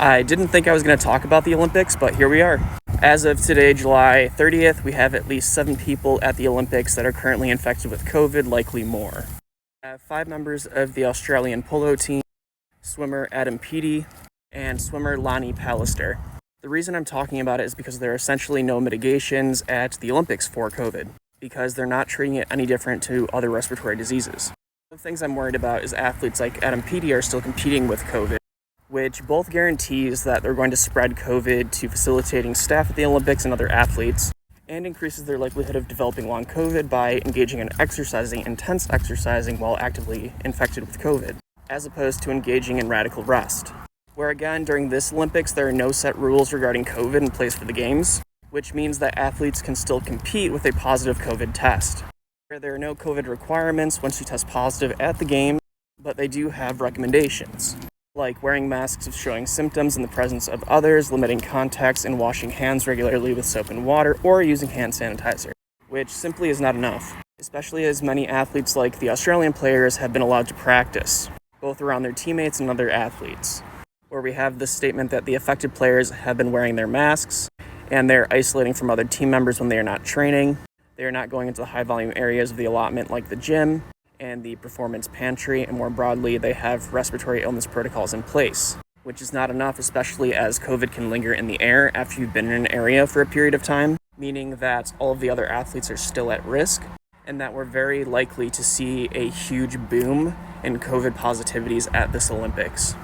I didn't think I was going to talk about the Olympics, but here we are. As of today, July 30th, we have at least 7 people at the Olympics that are currently infected with COVID, likely more. We have 5 members of the Australian polo team, swimmer Adam Peaty, and swimmer Lonnie Pallister. The reason I'm talking about it is because there are essentially no mitigations at the Olympics for COVID, because they're not treating it any different to other respiratory diseases. One of the things I'm worried about is athletes like Adam Peaty are still competing with COVID, which both guarantees that they're going to spread COVID to facilitating staff at the Olympics and other athletes, and increases their likelihood of developing long COVID by engaging in intense exercising while actively infected with COVID, as opposed to engaging in radical rest. Where again, during this Olympics, there are no set rules regarding COVID in place for the games, which means that athletes can still compete with a positive COVID test. There are no COVID requirements once you test positive at the game, but they do have recommendations, like wearing masks if showing symptoms in the presence of others, limiting contacts, and washing hands regularly with soap and water, or using hand sanitizer, which simply is not enough, especially as many athletes like the Australian players have been allowed to practice, both around their teammates and other athletes, where we have this statement that the affected players have been wearing their masks, and they're isolating from other team members when they are not training. They are not going into the high-volume areas of the allotment like the gym and the performance pantry, and more broadly, they have respiratory illness protocols in place, which is not enough, especially as COVID can linger in the air after you've been in an area for a period of time, meaning that all of the other athletes are still at risk, and that we're very likely to see a huge boom in COVID positivities at this Olympics.